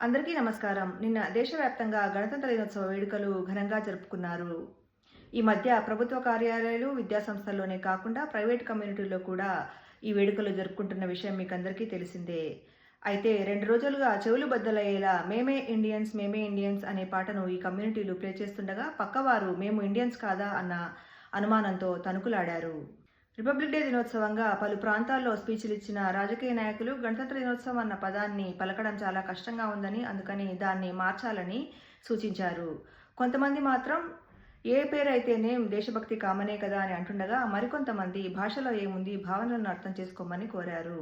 అందరికీ నమస్కారం. నిన్న దేశవ్యాప్తంగా గణతంత్ర దినోత్సవ వేడుకలు ఘనంగా జరుపుకున్నారు. ఈ మధ్య ప్రభుత్వ కార్యాలయాలు, విద్యాసంస్థల్లోనే కాకుండా ప్రైవేట్ కమ్యూనిటీల్లో కూడా ఈ వేడుకలు జరుపుకుంటున్న విషయం మీకందరికీ తెలిసిందే. అయితే 2 రోజులుగా చెవులు బద్దలయ్యేలా మేమే ఇండియన్స్ అనే పాటను ఈ కమ్యూనిటీలు ప్లే చేస్తుండగా పక్కవారు మేము ఇండియన్స్ కాదా అన్న అనుమానంతో తణుకులాడారు. రిపబ్లిక్ డే దినోత్సవంగా పలు ప్రాంతాల్లో స్పీచ్లిచ్చిన రాజకీయ నాయకులు గణతంత్ర దినోత్సవం అన్న పదాన్ని పలకడం చాలా కష్టంగా ఉందని, అందుకని దాన్ని మార్చాలని సూచించారు. కొంతమంది మాత్రం ఏ పేరైతేనేం దేశభక్తి కామనే కదా అని అంటుండగా, మరికొంతమంది భాషలో ఏముంది భావనలను అర్థం చేసుకోమని కోరారు.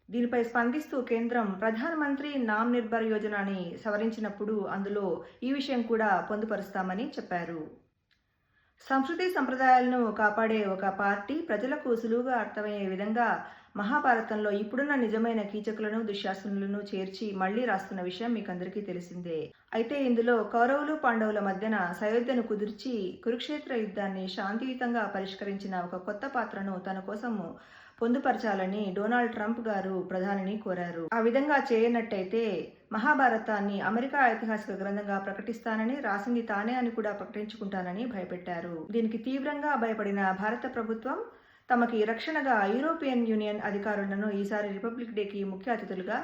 దీనిపై స్పందిస్తూ కేంద్రం ప్రధానమంత్రి నామ్ నిర్భర్ యోజనని సవరించినప్పుడు అందులో ఈ విషయం కూడా పొందుపరుస్తామని చెప్పారు. సంస్కృతి సంప్రదాయాలను కాపాడే ఒక పార్టీ ప్రజలకు సులువుగా అర్థమయ్యే విధంగా మహాభారతంలో ఇప్పుడున్న నిజమైన కీచకులను, దుశ్శాసనులను చేర్చి మళ్లీ రాస్తున్న విషయం మీకందరికీ తెలిసిందే. అయితే ఇందులో కౌరవులు, పాండవుల మధ్యన సయోధ్యను కుదిర్చి కురుక్షేత్ర యుద్ధాన్ని శాంతియుతంగా పరిష్కరించిన ఒక కొత్త పాత్రను తన కోసము పొందుపరచాలని డొనాల్డ్ ట్రంప్ గారు ప్రధానిని కోరారు. ఆ విధంగా చేయనట్టయితే మహాభారతాన్ని అమెరికా ఐతిహాసిక గ్రంథంగా ప్రకటిస్తానని, రాసింది తానే అని కూడా ప్రకటించుకుంటానని భయపెట్టారు. దీనికి తీవ్రంగా భయపడిన భారత ప్రభుత్వం తమకి రక్షణగా యూరోపియన్ యూనియన్ అధికారులను ఈసారి రిపబ్లిక్ డేకి ముఖ్య అతిథులుగా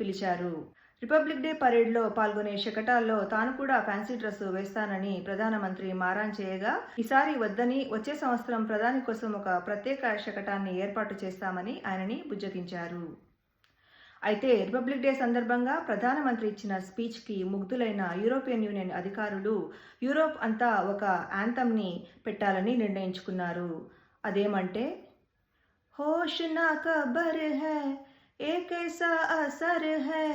పిలిచారు. రిపబ్లిక్ డే పరేడ్లో పాల్గొనే శకటాల్లో తాను కూడా ఫ్యాన్సీ డ్రెస్ వేస్తానని ప్రధానమంత్రి మారాన్ చేయగా, ఈసారి వద్దని వచ్చే సంవత్సరం ప్రధాని కోసం ఒక ప్రత్యేక శకటాన్ని ఏర్పాటు చేస్తామని ఆయనని బుజ్జగించారు. అయితే రిపబ్లిక్ డే సందర్భంగా ప్రధానమంత్రి ఇచ్చిన స్పీచ్కి ముగ్ధులైన యూరోపియన్ యూనియన్ అధికారులు యూరోప్ అంతా ఒక యాంథమ్ని పెట్టాలని నిర్ణయించుకున్నారు. అదేమంటే, హోష్ నా ఖబర్ హై ఏక్ ఐసా అసర్ హై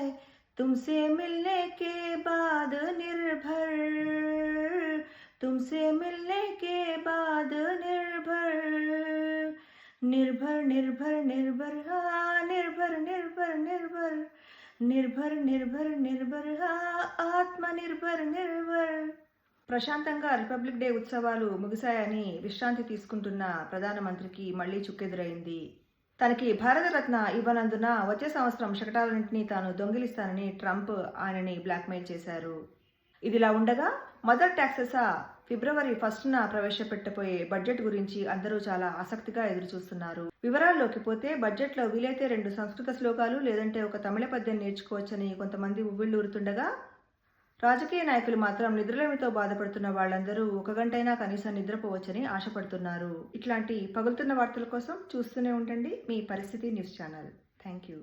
तुमसे मिलने के बाद निर्भर, तुमसे मिलने के बाद निर्भर, निर्भर निर्भर निर्भर हाँ निर्भर निर्भर निर्भर, निर्भर निर्भर निर्भर हाँ ఆత్మనిర్భర్ నిర్భర్. ప్రశాంతంగా రిపబ్లిక్ డే ఉత్సవాలు ముగిశాయని విశ్రాంతి తీసుకుంటున్న ప్రధానమంత్రికి మళ్లీ చుక్కెదురైంది. తనకి భారతరత్న ఇవ్వనందున వచ్చే సంవత్సరం శకటాలన్నింటినీ తాను దొంగిలిస్తానని ట్రంప్ ఆయనని బ్లాక్మెయిల్ చేశారు. ఇదిలా ఉండగా మదర్ ట్యాక్సెసా ఫిబ్రవరి 1న ప్రవేశపెట్టబోయే బడ్జెట్ గురించి అందరూ చాలా ఆసక్తిగా ఎదురుచూస్తున్నారు. వివరాల్లోకి పోతే బడ్జెట్లో వీలైతే 2 సంస్కృత శ్లోకాలు లేదంటే ఒక తమిళ పద్యం నేర్చుకోవచ్చని కొంతమంది ఉవ్విళ్లూరుతుండగా, రాజకీయ నాయకులు మాత్రం నిద్రలేమితో బాధపడుతున్న వాళ్ళందరూ 1 గంటైనా కనీసం నిద్రపోవచ్చని ఆశపడుతున్నారు. ఇట్లాంటి పగులుతున్న వార్తల కోసం చూస్తూనే ఉండండి మీ పరిస్థితి న్యూస్ ఛానల్. Thank you.